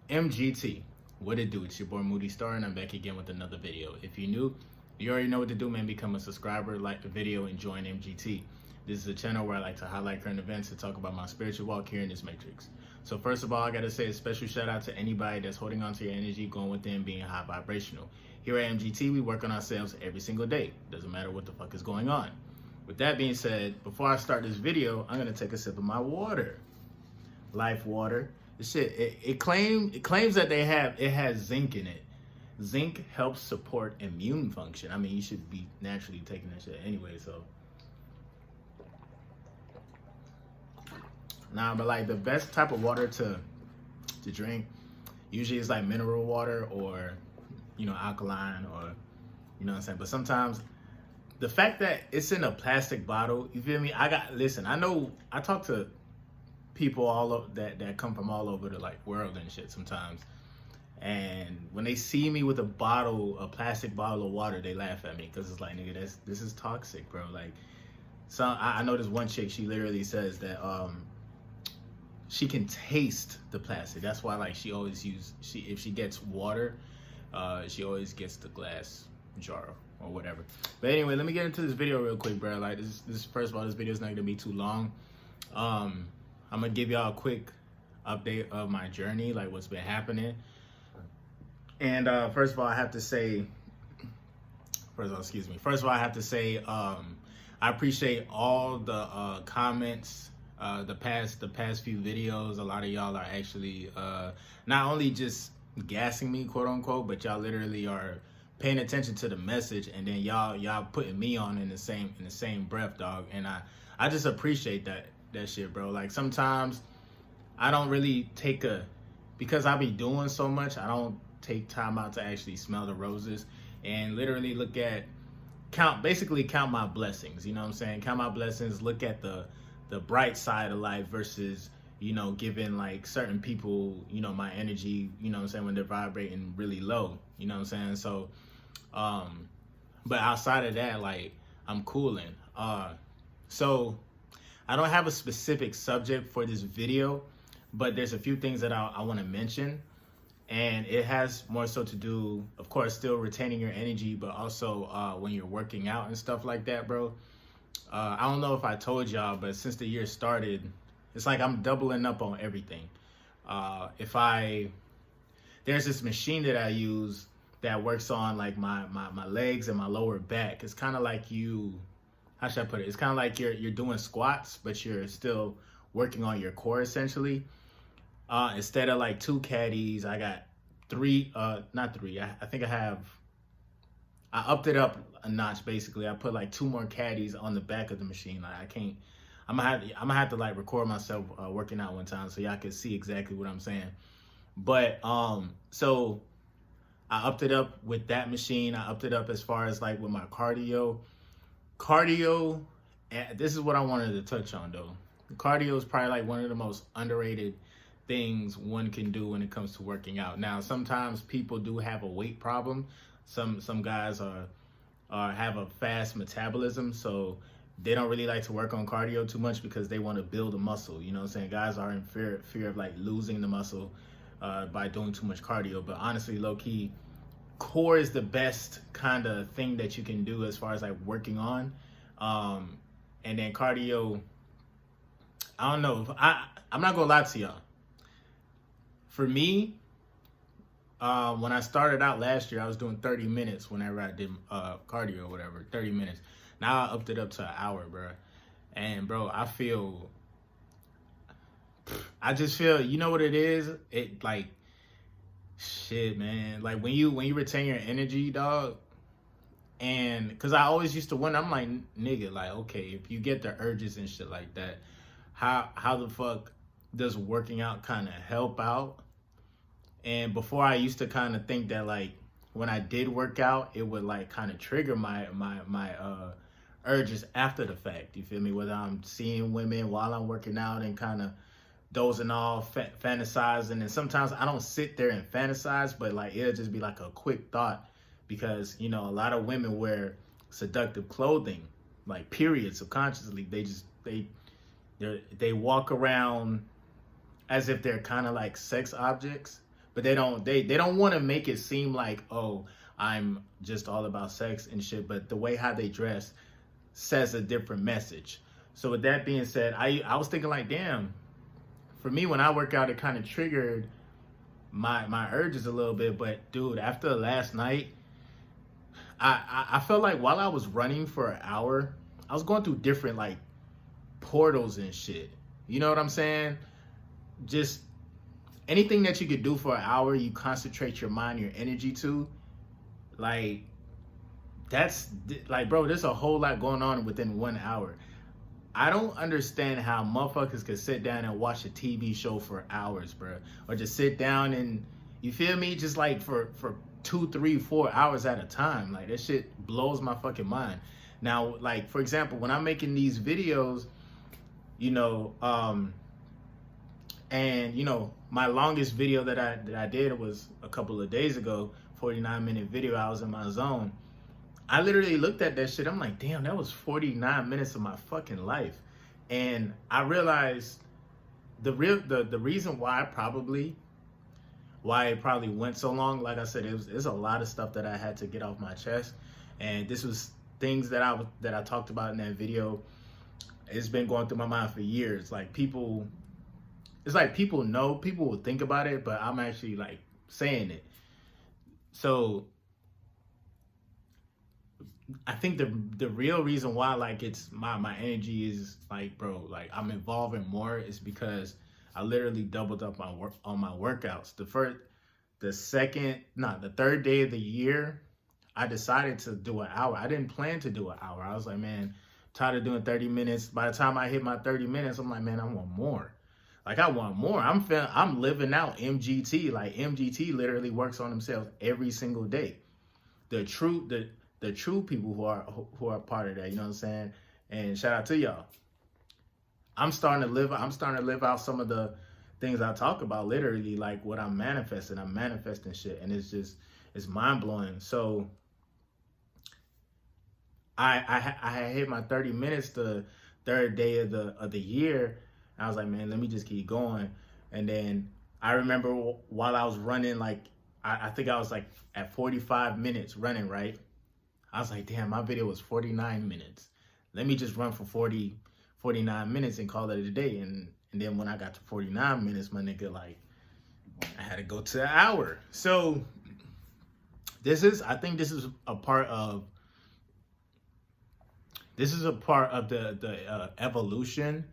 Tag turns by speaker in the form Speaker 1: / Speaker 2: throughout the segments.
Speaker 1: MGT, what it do? It's your boy Moody Starr, and I'm back again with another video. If you're new, you already know what to do, man. Become a subscriber, like the video, and join MGT. This is a channel where I like to highlight current events and talk about my spiritual walk here in this matrix. So first of all, I gotta say a special shout out to anybody that's holding on to your energy, going within, being high vibrational. Here at MGT, we work on ourselves every single day. Doesn't matter what the fuck is going on. With that being said, before I start this video, I'm gonna take a sip of my water. Life water. This shit, it claims that it has zinc in it. Zinc helps support immune function. I mean, you should be naturally taking that shit anyway, so. Nah, but like the best type of water to drink usually is like mineral water or, alkaline or, you know what I'm saying? But sometimes the fact that it's in a plastic bottle, you feel me? Listen, I talk to people all over that come from all over the like world and shit sometimes. And when they see me with a plastic bottle of water, they laugh at me because it's like, nigga, this is toxic, bro. Like, I know this one chick, she literally says that she can taste the plastic. That's why like if she gets water, she always gets the glass jar or whatever. But anyway, let me get into this video real quick, bro. Like this first of all, this video is not gonna be too long. I'm gonna give y'all a quick update of my journey, like what's been happening. And first of all, I have to say, I appreciate all the comments, the past few videos. A lot of y'all are actually not only just gassing me, quote unquote, but y'all literally are paying attention to the message, and then y'all putting me on in the same breath, dog. And I just appreciate that shit, bro. Like sometimes I don't really because I be doing so much, I don't take time out to actually smell the roses and literally basically count my blessings. You know what I'm saying? Count my blessings, look at the bright side of life versus, giving like certain people, my energy, you know what I'm saying, when they're vibrating really low, you know what I'm saying? So, but outside of that, like I'm cooling. So I don't have a specific subject for this video, but there's a few things that I want to mention. And it has more so to do, of course, still retaining your energy, but also when you're working out and stuff like that, bro. I don't know if I told y'all, but since the year started, it's like I'm doubling up on everything. There's this machine that I use that works on like my legs and my lower back. It's kind of like how should I put it? It's kind of like you're doing squats, but you're still working on your core essentially. Instead of like 2 caddies, I got 3, not 3. I think I upped it up a notch basically. I put like 2 more caddies on the back of the machine. Like I'm gonna have to like record myself working out one time so y'all can see exactly what I'm saying. But so I upped it up with that machine. I upped it up as far as like with my cardio. This is what I wanted to touch on though. Cardio is probably like one of the most underrated things one can do when it comes to working out. Now, sometimes people do have a weight problem. Some guys have a fast metabolism, so they don't really like to work on cardio too much because they want to build a muscle. You know what I'm saying? Guys are in fear of like losing the muscle by doing too much cardio. But honestly, low key, core is the best kind of thing that you can do as far as like working on. And then cardio, I don't know. I'm not gonna lie to y'all. For me, when I started out last year, I was doing 30 minutes whenever I did cardio or whatever, 30 minutes. Now I upped it up to an hour, bro. And bro, I just feel, you know what it is? It like, shit, man. Like when you retain your energy, dog. And because I always used to wonder, I'm like, nigga, like, okay, if you get the urges and shit like that, how the fuck does working out kind of help out? And before I used to kind of think that like when I did work out, it would like kind of trigger my urges after the fact. You feel me? Whether I'm seeing women while I'm working out and kind of dozing off, fantasizing. And sometimes I don't sit there and fantasize, but like it'll just be like a quick thought because, a lot of women wear seductive clothing, like period, subconsciously. They walk around as if they're kind of like sex objects, but they don't want to make it seem like, oh, I'm just all about sex and shit. But the way how they dress says a different message. So with that being said, I was thinking like, damn, for me when I work out, it kind of triggered my urges a little bit. But dude, after last night, I felt like while I was running for an hour, I was going through different like portals and shit. You know what I'm saying? Just anything that you could do for an hour, you concentrate your mind, your energy to, like, that's like, bro, there's a whole lot going on within 1 hour. I don't understand how motherfuckers could sit down and watch a TV show for hours, bro, or just sit down and, you feel me, just like for 2, 3, 4 hours at a time. Like, that shit blows my fucking mind. Now, like, for example, when I'm making these videos, you know, and you know, my longest video that I did was a couple of days ago, 49-minute video. I was in my zone. I literally looked at that shit. I'm like, damn, that was 49 minutes of my fucking life. And I realized the reason why it probably went so long. Like I said, it's a lot of stuff that I had to get off my chest, and this was things that I talked about in that video. It's been going through my mind for years. Like, people, it's like people know, people will think about it, but I'm actually like saying it. So I think the real reason why, like, it's my energy is like, bro, like, I'm involving more is because I literally doubled up on my workouts. The third day of the year, I decided to do an hour. I didn't plan to do an hour. I was like, man, tired of doing 30 minutes. By the time I hit my 30 minutes, I'm like, man, I want more. Like, I want more. I'm living out MGT. Like, MGT literally works on themselves every single day. The true people who are part of that, you know what I'm saying? And shout out to y'all. I'm starting to live out some of the things I talk about, literally, like what I'm manifesting. I'm manifesting shit, and it's mind blowing. So I hit my 30 minutes the third day of the year. I was like, man, let me just keep going. And then I remember while I was running, like, I think I was like at 45 minutes running, right? I was like, damn, my video was 49 minutes. Let me just run for 49 minutes and call it a day. And then when I got to 49 minutes, my nigga, like, I had to go to an hour. So I think this is a part of the evolution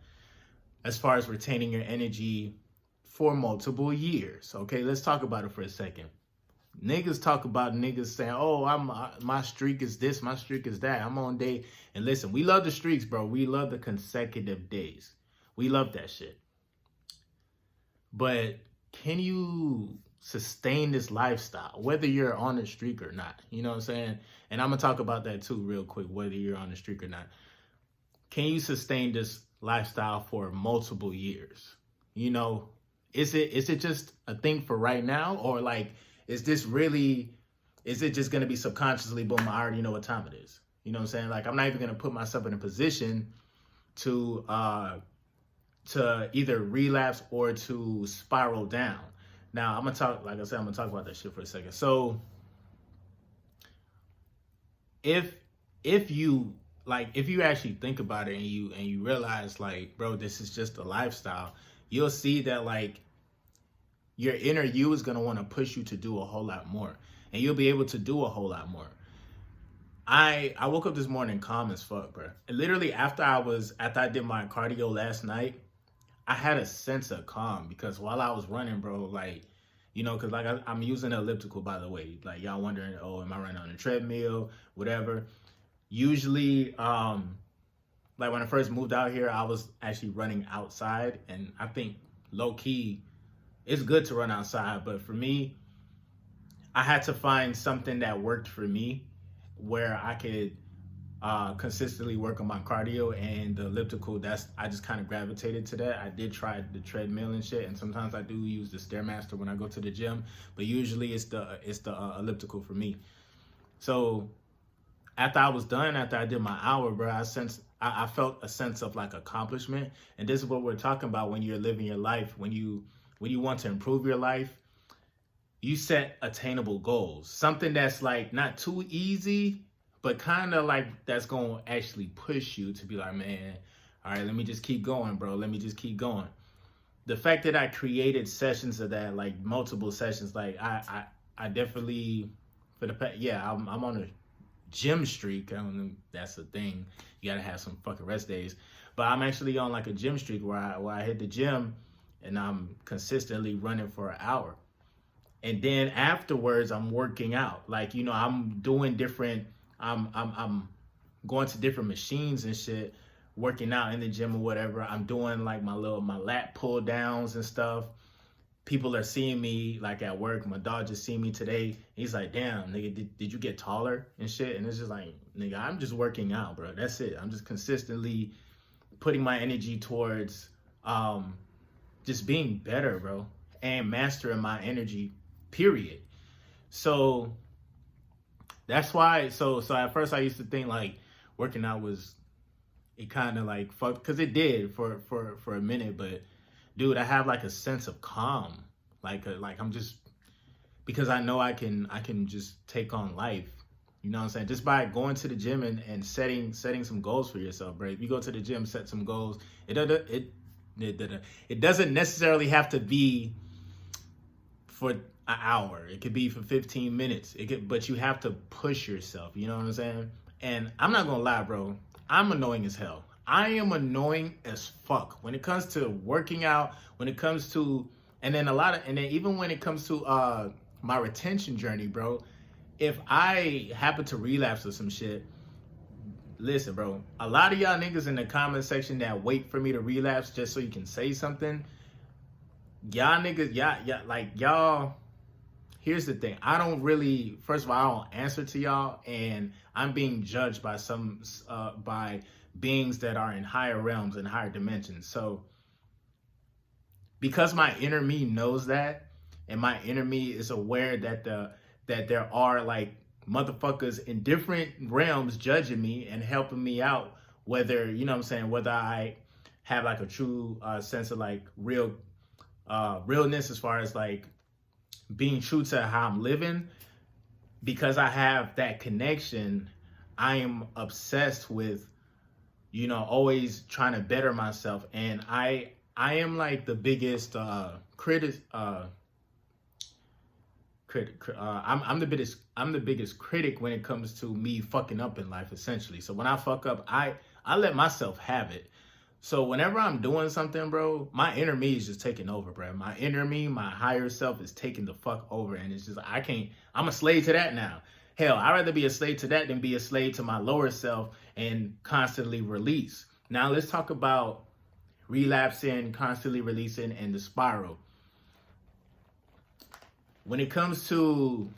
Speaker 1: as far as retaining your energy for multiple years. Okay, let's talk about it for a second. Niggas talk about niggas saying, oh, my streak is this, my streak is that. I'm on day. And listen, we love the streaks, bro. We love the consecutive days. We love that shit. But can you sustain this lifestyle, whether you're on a streak or not? You know what I'm saying? And I'm going to talk about that too real quick, whether you're on a streak or not. Can you sustain this lifestyle for multiple years? You know, is it just a thing for right now? Or like, is it just going to be subconsciously, boom, I already know what time it is? You know what I'm saying? Like, I'm not even going to put myself in a position to either relapse or to spiral down. Now, I'm going to talk, like I said, I'm going to talk about that shit for a second. So if you actually think about it and you realize, like, bro, this is just a lifestyle, you'll see that, like, your inner you is going to want to push you to do a whole lot more, and you'll be able to do a whole lot more. I woke up this morning calm as fuck, bro. And literally after I did my cardio last night, I had a sense of calm, because while I was running, bro, like, you know, because like I'm using an elliptical, by the way. Like, y'all wondering, oh, am I running on a treadmill, whatever. Usually, like when I first moved out here, I was actually running outside, and I think low key, it's good to run outside, but for me, I had to find something that worked for me where I could consistently work on my cardio, and the elliptical, I just kind of gravitated to that. I did try the treadmill and shit, and sometimes I do use the Stairmaster when I go to the gym, but usually it's the elliptical for me. So after I was done, after I did my hour, bro, I felt a sense of like accomplishment. And this is what we're talking about when you're living your life, when you want to improve your life. you set attainable goals. Something that's like not too easy, but kind of like that's going to actually push you to be like, man, all right, let me just keep going, bro. Let me just keep going. The fact that I created sessions of that, like multiple sessions, like I definitely, for the past, yeah, I'm on a gym streak. I don't know if that's the thing. You got to have some fucking rest days. But I'm actually on like a gym streak where I hit the gym and I'm consistently running for an hour. And then afterwards I'm working out. Like, you know, I'm doing different, I'm going to different machines and shit, working out in the gym or whatever. I'm doing like my lat pull downs and stuff. People are seeing me like at work. My dog just seen me today. He's like, damn, nigga, did you get taller and shit? And it's just like, nigga, I'm just working out, bro. That's it. I'm just consistently putting my energy towards just being better, bro, and mastering my energy, period. So that's why, so at first I used to think like working out was, it kind of like fucked, because it did for a minute, but dude, I have like a sense of calm, like I'm just, because I know I can just take on life. You know what I'm saying? Just by going to the gym and setting some goals for yourself, bro. If you go to the gym, set some goals. It doesn't necessarily have to be for an hour. It could be for 15 minutes. But you have to push yourself. You know what I'm saying? And I'm not gonna lie, bro. I'm annoying as hell. I am annoying as fuck when it comes to working out. When it comes to, and then even when it comes to my retention journey, bro. If I happen to relapse or some shit, listen, bro. A lot of y'all niggas in the comment section that wait for me to relapse just so you can say something. Y'all niggas, y'all. Here's the thing. I don't really. First of all, I don't answer to y'all, and I'm being judged by by beings that are in higher realms and higher dimensions. So, because my inner me knows that, and my inner me is aware that there are like motherfuckers in different realms judging me and helping me out, whether, you know what I'm saying, whether I have like a true sense of like realness as far as like being true to how I'm living. Because I have that connection, I am obsessed with, you know, always trying to better myself. And I am like the biggest critic. I'm the biggest critic when it comes to me fucking up in life, essentially. So when I fuck up, I let myself have it. So whenever I'm doing something, bro, my inner me is just taking over, bro. My inner me, my higher self is taking the fuck over, and it's just I'm a slave to that now. Hell, I'd rather be a slave to that than be a slave to my lower self and constantly release. Now let's talk about relapsing, constantly releasing, and the spiral. When it comes to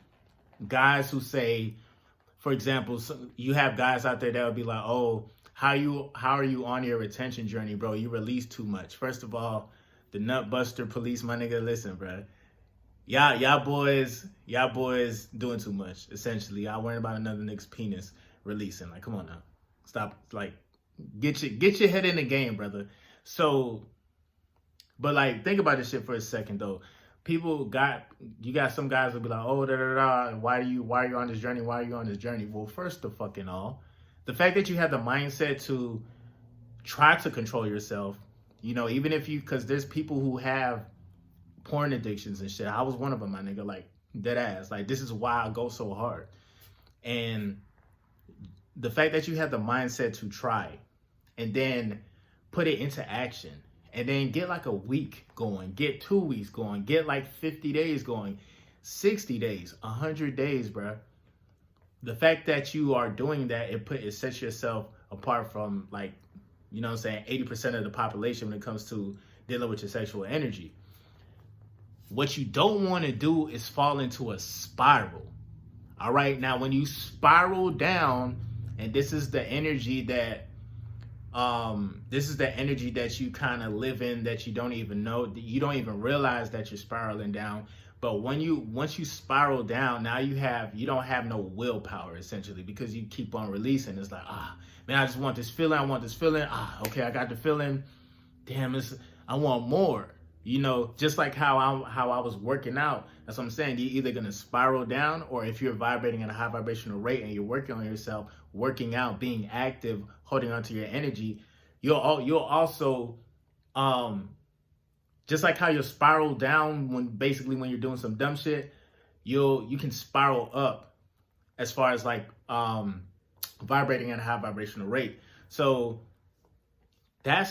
Speaker 1: guys who say, for example, you have guys out there that will be like, oh, how are you on your retention journey, bro? You release too much. First of all, the nutbuster police, my nigga, listen, bro. Y'all boys doing too much, essentially. Y'all worrying about another nigga's penis releasing. Like, come on now. Stop, like, get your head in the game, brother. So, but like, think about this shit for a second, though. You got some guys will be like, oh, why are you on this journey? Why are you on this journey? Well, first of fucking all, the fact that you have the mindset to try to control yourself, you know, even if because there's people who have porn addictions and shit. I was one of them, my nigga, like dead ass. Like, this is why I go so hard. And the fact that you have the mindset to try and then put it into action. And then get like a week going, get 2 weeks going, get like 50 days going, 60 days, 100 days, bro. The fact that you are doing that, it sets yourself apart from, like, you know what I'm saying, 80% of the population when it comes to dealing with your sexual energy. What you don't want to do is fall into a spiral. All right. Now, when you spiral down, and this is the energy that you kind of live in, that you don't even know, you don't even realize that you're spiraling down. But once you spiral down, now you don't have no willpower, essentially, because you keep on releasing. It's like, man, I just want this feeling. Okay, I got the feeling. Damn, I want more. You know, just like how I was working out, that's what I'm saying. You're either gonna spiral down, or if you're vibrating at a high vibrational rate and you're working on yourself, working out, being active, holding on to your energy, you'll also um just like how you'll spiral down when you're doing some dumb shit, you can spiral up as far as like vibrating at a high vibrational rate. So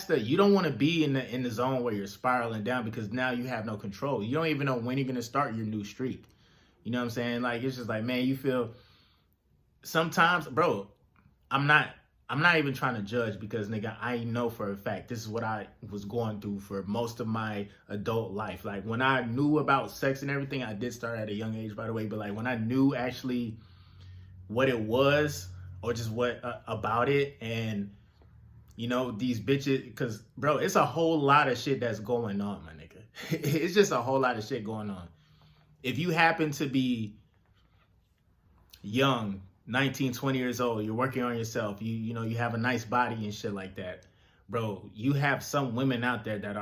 Speaker 1: you don't want to be in the zone where you're spiraling down, because now you have no control. You don't even know when you're gonna start your new streak. You know what I'm saying? Like, it's just like, man, you feel sometimes, bro. I'm not I'm not even trying to judge, because nigga, I know for a fact this is what I was going through for most of my adult life. Like, when I knew about sex and everything, I did start at a young age, by the way, but like when I knew actually what it was, or just what about it, and you know, these bitches, because bro, it's a whole lot of shit that's going on, my nigga. It's just a whole lot of shit going on. If you happen to be young, 19, 20 years old, you're working on yourself, you know, you have a nice body and shit like that, bro, you have some women out there that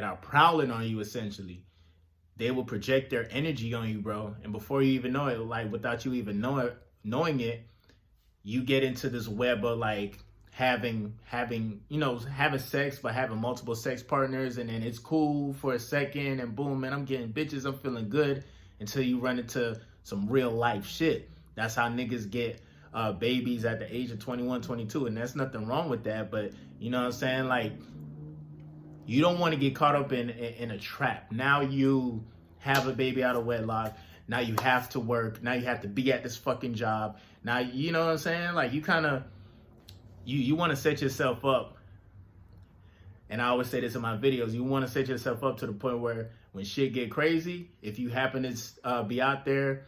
Speaker 1: are prowling on you, essentially. They will project their energy on you, bro, and before you even know it, like without you even knowing it, you get into this web of like having sex, but having multiple sex partners, and then it's cool for a second, and boom, man, I'm getting bitches, I'm feeling good, until you run into some real life shit. That's how niggas get babies at the age of 21, 22, and that's nothing wrong with that, but you know what I'm saying? Like, you don't want to get caught up in a trap. Now you have a baby out of wedlock. Now you have to work. Now you have to be at this fucking job. Now, you know what I'm saying? Like, you kind of, you want to set yourself up. And I always say this in my videos. You want to set yourself up to the point where when shit get crazy, if you happen to be out there,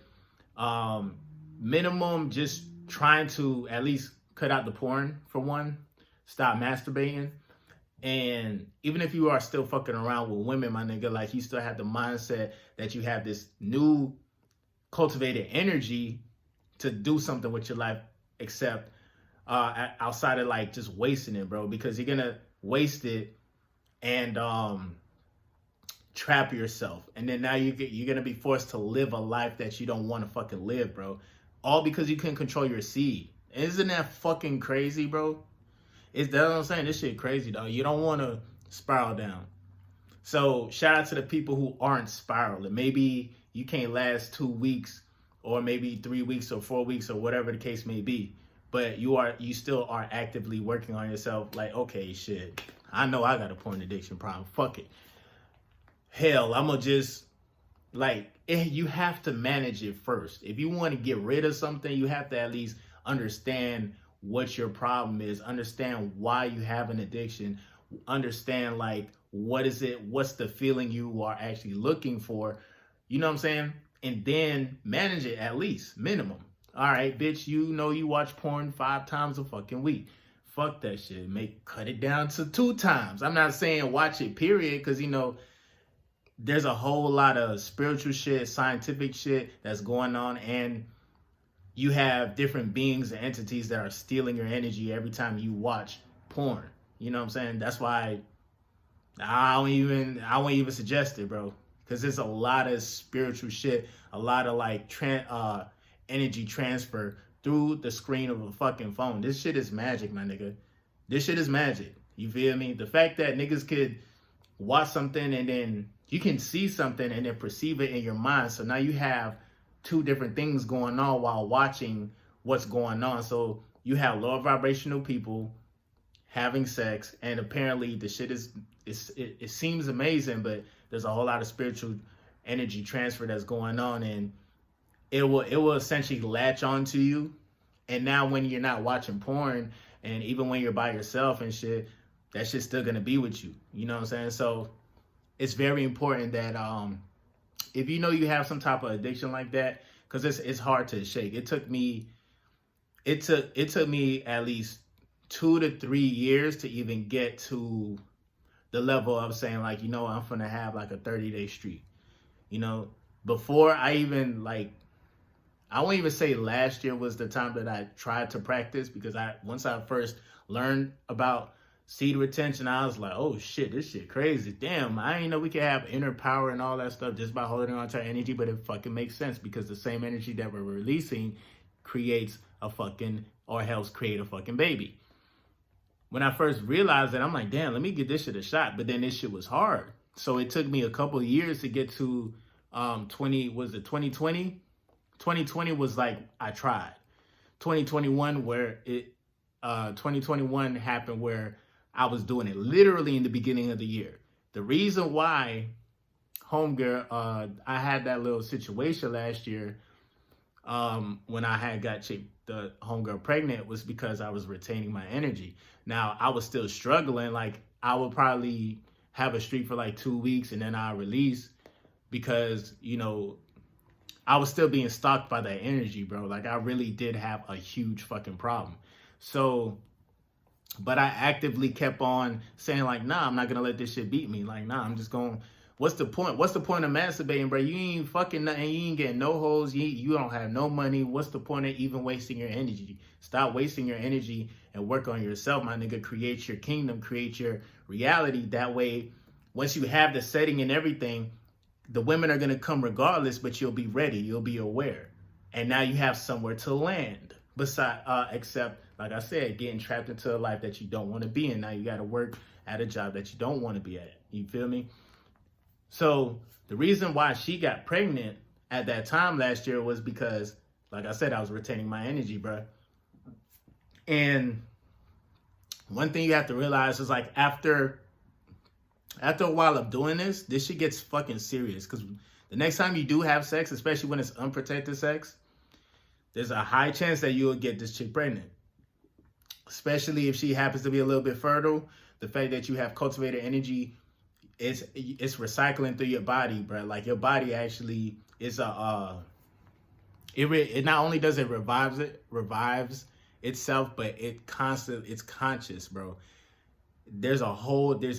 Speaker 1: minimum just trying to at least cut out the porn, for one. Stop masturbating. And even if you are still fucking around with women, my nigga, like, you still have the mindset that you have this new cultivated energy to do something with your life, except outside of like just wasting it, bro, because you're gonna waste it and trap yourself, and then now you're gonna be forced to live a life that you don't want to fucking live, bro, all because you couldn't control your seed. Isn't that fucking crazy, bro? That's what I'm saying. This shit crazy, dog. You don't want to spiral down. So shout out to the people who aren't spiraling. Maybe you can't last 2 weeks, or maybe 3 weeks, or 4 weeks, or whatever the case may be, but you still are actively working on yourself. Like, okay, shit, I know I got a porn addiction problem. Fuck it. Hell, I'm gonna just, like, you have to manage it first. If you want to get rid of something, you have to at least understand what your problem is, understand why you have an addiction, understand like what's the feeling you are actually looking for, you know what I'm saying? And then manage it, at least minimum. All right, bitch, you know you watch porn 5 times a fucking week. Fuck that shit. Cut it down to 2 times. I'm not saying watch it, period, because you know there's a whole lot of spiritual shit, scientific shit that's going on, and you have different beings and entities that are stealing your energy every time you watch porn. You know what I'm saying? That's why I won't even suggest it, bro. Because there's a lot of spiritual shit, a lot of like energy transfer through the screen of a fucking phone. This shit is magic, my nigga. This shit is magic. You feel me? The fact that niggas could watch something and then you can see something and then perceive it in your mind. So now you have 2 different things going on while watching what's going on. So you have lower vibrational people having sex, and apparently the shit it seems amazing, but there's a whole lot of spiritual energy transfer that's going on, and it will essentially latch onto you. And now when you're not watching porn, and even when you're by yourself and shit, that shit's still gonna be with you. You know what I'm saying? So it's very important that if you know you have some type of addiction like that, because it's hard to shake. It took me at least 2 to 3 years to even get to the level of saying like, you know, I'm gonna have like a 30-day streak. You know, before I even I won't even say last year was the time that I tried to practice, because once I first learned about seed retention. I was like, oh shit, this shit crazy. Damn, I didn't know we could have inner power and all that stuff just by holding on to our energy, but it fucking makes sense because the same energy that we're releasing creates a fucking, or helps create a fucking baby. When I first realized that, I'm like, damn, let me give this shit a shot. But then this shit was hard. So it took me a couple of years to get to 2020? 2020 was like, I tried. 2021 where it 2021 happened where I was doing it literally in the beginning of the year. The reason why homegirl, I had that little situation last year when I had got the homegirl pregnant was because I was retaining my energy. Now I was still struggling. Like I would probably have a streak for like 2 weeks and then I release because, you know, I was still being stalked by that energy, bro. Like I really did have a huge fucking problem. So, but I actively kept on saying like, nah, I'm not gonna let this shit beat me. Like, nah, I'm just going, what's the point? What's the point of masturbating, bro? You ain't fucking nothing. You ain't getting no hoes. You don't have no money. What's the point of even wasting your energy? Stop wasting your energy and work on yourself, my nigga. Create your kingdom, create your reality. That way, once you have the setting and everything, the women are going to come regardless, but you'll be ready. You'll be aware. And now you have somewhere to land. Except, like I said, getting trapped into a life that you don't want to be in. Now you got to work at a job that you don't want to be at. You feel me? So the reason why she got pregnant at that time last year was because, like I said, I was retaining my energy, bro. And one thing you have to realize is like after a while of doing this shit gets fucking serious. Because the next time you do have sex, especially when it's unprotected sex, there's a high chance that you'll get this chick pregnant. Especially if she happens to be a little bit fertile. The fact that you have cultivated energy, it's recycling through your body, bro. Like your body actually is it not only does it revives itself, but it's conscious, bro. There's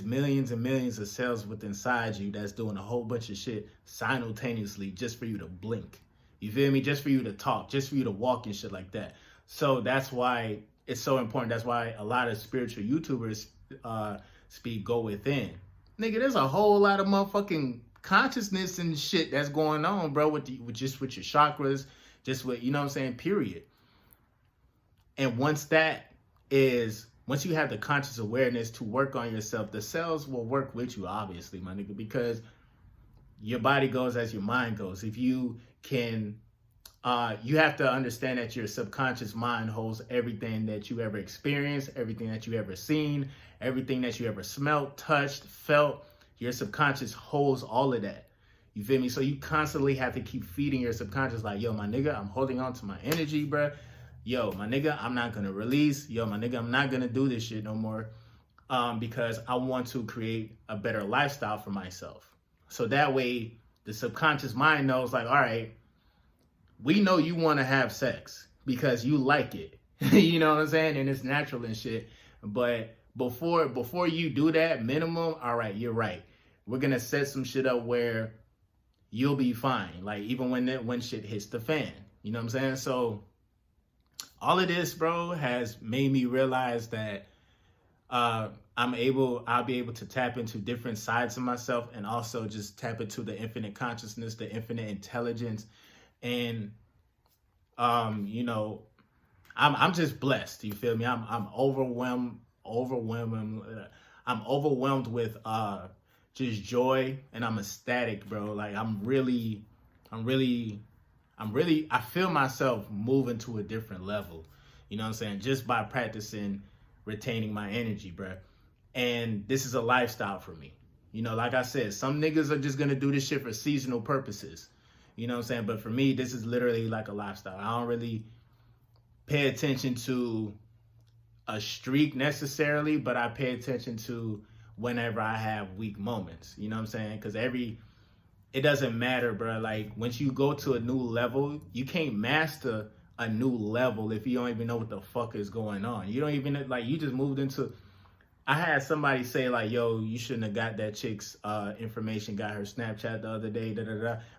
Speaker 1: millions and millions of cells within inside you that's doing a whole bunch of shit simultaneously just for you to blink. You feel me? Just for you to talk, just for you to walk and shit like that. So that's why it's so important. That's why a lot of spiritual YouTubers speak go within. Nigga, there's a whole lot of motherfucking consciousness and shit that's going on, bro, with your chakras, just with, you know what I'm saying, period. And once you have the conscious awareness to work on yourself, the cells will work with you, obviously, my nigga, because your body goes as your mind goes. If you can, you have to understand that your subconscious mind holds everything that you ever experienced, everything that you ever seen, everything that you ever smelled, touched, felt. Your subconscious holds all of that. You feel me? So you constantly have to keep feeding your subconscious like, yo, my nigga, I'm holding on to my energy, bro. Yo, my nigga, I'm not going to release. Yo, my nigga, I'm not going to do this shit no more because I want to create a better lifestyle for myself. So that way, the subconscious mind knows like, all right, we know you want to have sex because you like it. You know what I'm saying? And it's natural and shit. But before you do that, minimum, all right, you're right. We're going to set some shit up where you'll be fine. Like even when shit hits the fan. You know what I'm saying? So all of this, bro, has made me realize that I'll be able to tap into different sides of myself and also just tap into the infinite consciousness, the infinite intelligence. And, you know, I'm just blessed. You feel me? I'm overwhelmed with just joy, and I'm ecstatic, bro. Like I feel myself moving to a different level, you know what I'm saying? Just by practicing retaining my energy, bro. And this is a lifestyle for me. You know, like I said, some niggas are just going to do this shit for seasonal purposes, you know what I'm saying? But for me, this is literally like a lifestyle. I don't really pay attention to a streak necessarily, but I pay attention to whenever I have weak moments, you know what I'm saying? Because it doesn't matter, bro. Like once you go to a new level, you can't master a new level if you don't even know what the fuck is going on. You don't even, like, you just moved into, I had somebody say like, yo, you shouldn't have got that chick's information, got her Snapchat the other day,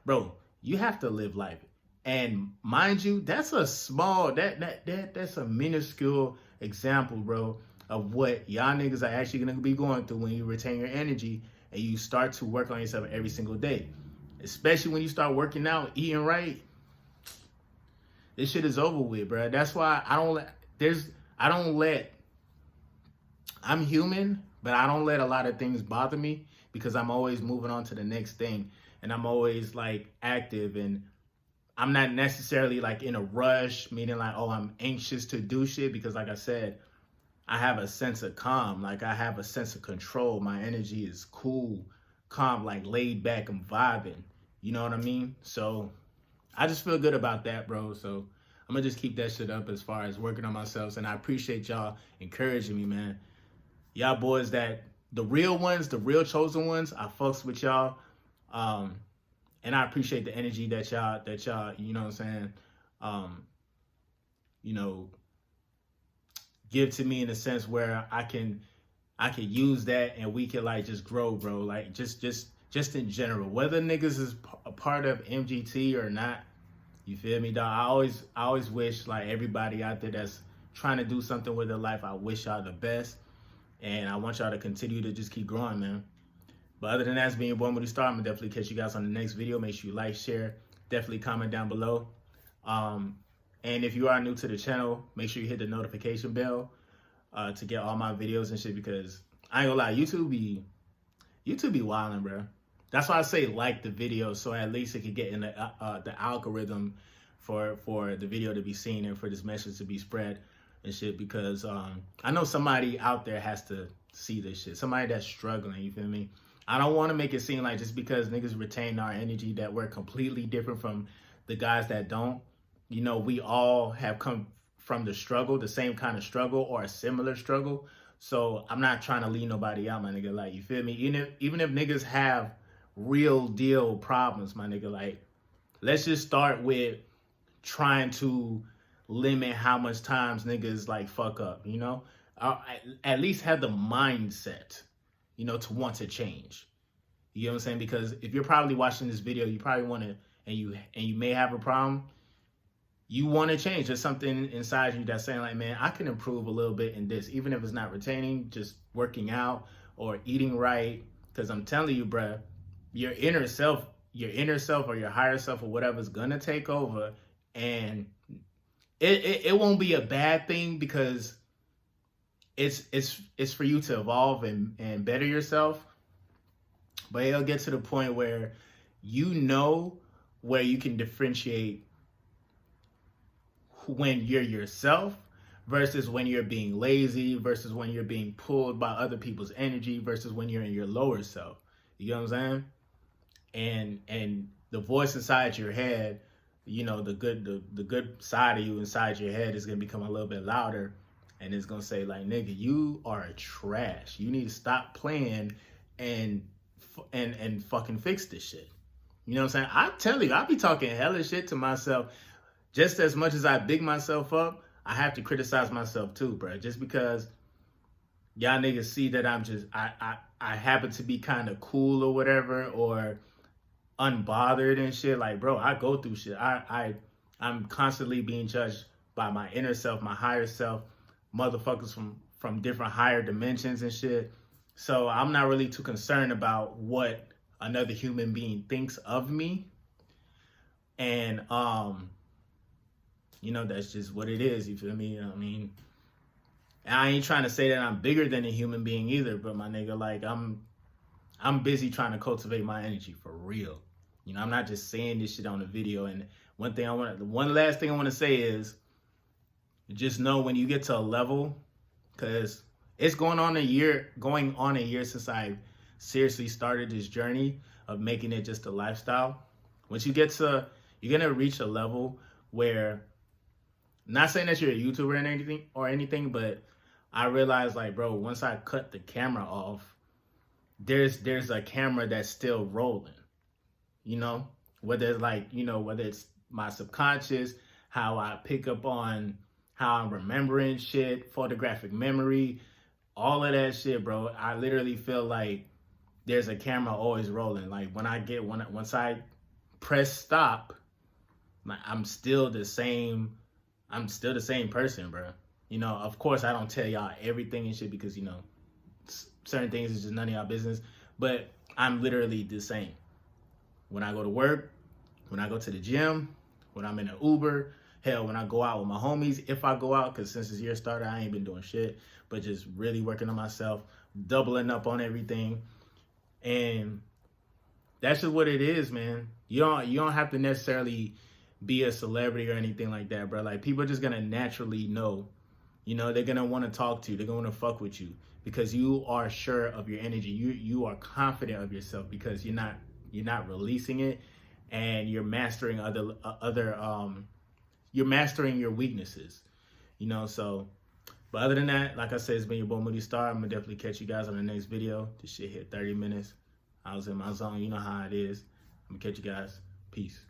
Speaker 1: Bro, you have to live life. And mind you, that's a small, that's a minuscule example, bro, of what y'all niggas are actually gonna be going through when you retain your energy and you start to work on yourself every single day. Especially when you start working out, eating right, this shit is over with, bro. That's why I don't let, I'm human, but I don't let a lot of things bother me because I'm always moving on to the next thing. And I'm always like active, and I'm not necessarily like in a rush, meaning like, oh, I'm anxious to do shit because like I said, I have a sense of calm. Like I have a sense of control. My energy is cool, calm, like laid back. I'm vibing. You know what I mean? So I just feel good about that, bro. So I'm gonna just keep that shit up as far as working on myself. And I appreciate y'all encouraging me, man. Y'all boys that the real ones, the real chosen ones, I fucks with y'all. Um, and I appreciate the energy that y'all, you know what I'm saying, um, you know, give to me in a sense where I can use that and we can like just grow, bro. Like just in general, whether niggas is a part of MGT or not, you feel me, dog? I always wish like everybody out there that's trying to do something with their life, I wish y'all the best, and I want y'all to continue to just keep growing, man. But other than that, it's been your boy Moody Starr. I'm gonna definitely catch you guys on the next video. Make sure you like, share, definitely comment down below. And if you are new to the channel, make sure you hit the notification bell to get all my videos and shit, because I ain't gonna lie, YouTube be wildin', bro. That's why I say like the video, so at least it could get in the algorithm for the video to be seen and for this message to be spread and shit, because I know somebody out there has to see this shit. Somebody that's struggling, you feel me? I don't want to make it seem like just because niggas retain our energy that we're completely different from the guys that don't. You know, we all have come from the struggle, the same kind of struggle or a similar struggle. So I'm not trying to leave nobody out, my nigga. Like, you feel me? Even if niggas have real deal problems, my nigga, like, let's just start with trying to limit how much times niggas like fuck up, you know? At least have the mindset, you know, to want to change. You know what I'm saying? Because if you're probably watching this video, you probably want to, and you may have a problem, you want to change. There's something inside you that's saying like, man, I can improve a little bit in this, even if it's not retaining, just working out or eating right. Because I'm telling you, bruh, your inner self or your higher self or whatever is gonna take over, and it won't be a bad thing, because it's for you to evolve and better yourself. But it'll get to the point where you know where you can differentiate when you're yourself versus when you're being lazy, versus when you're being pulled by other people's energy, versus when you're in your lower self. You know what I'm saying? And the voice inside your head, you know, the good side of you inside your head is gonna become a little bit louder, and it's gonna say like, nigga, you are trash. You need to stop playing and fucking fix this shit. You know what I'm saying? I tell you, I be talking hella shit to myself. Just as much as I big myself up, I have to criticize myself too, bro. Just because y'all niggas see that I'm just, I happen to be kind of cool or whatever, or unbothered and shit. Like, bro, I go through shit. I'm constantly being judged by my inner self, my higher self, motherfuckers from different higher dimensions and shit. So I'm not really too concerned about what another human being thinks of me. And, you know, that's just what it is. You feel me? I mean, I ain't trying to say that I'm bigger than a human being either, but my nigga, like, I'm busy trying to cultivate my energy for real. You know, I'm not just saying this shit on the video. And one last thing I want to say is, just know when you get to a level, because it's going on a year since I seriously started this journey of making it just a lifestyle. Once you get to, you're gonna reach a level where, not saying that you're a YouTuber or anything, but I realized, like, bro, once I cut the camera off, there's a camera that's still rolling, you know, whether it's my subconscious, how I pick up on how I'm remembering shit, photographic memory, all of that shit, bro. I literally feel like there's a camera always rolling. Like, once I press stop, like, I'm still the same person, bro. You know, of course, I don't tell y'all everything and shit because, you know, certain things is just none of y'all business. But I'm literally the same. When I go to work, when I go to the gym, when I'm in an Uber, hell, when I go out with my homies, if I go out, because since this year started, I ain't been doing shit, but just really working on myself, doubling up on everything. And that's just what it is, man. You don't have to necessarily be a celebrity or anything like that, bro. Like, people are just gonna naturally know. You know, they're gonna want to talk to you. They're gonna want to fuck with you because you are sure of your energy. You are confident of yourself because you're not releasing it, and you're mastering you're mastering your weaknesses. You know, so. But other than that, like I said, it's been your boy Moody Starr. I'm gonna definitely catch you guys on the next video. This shit hit 30 minutes. I was in my zone. You know how it is. I'm gonna catch you guys. Peace.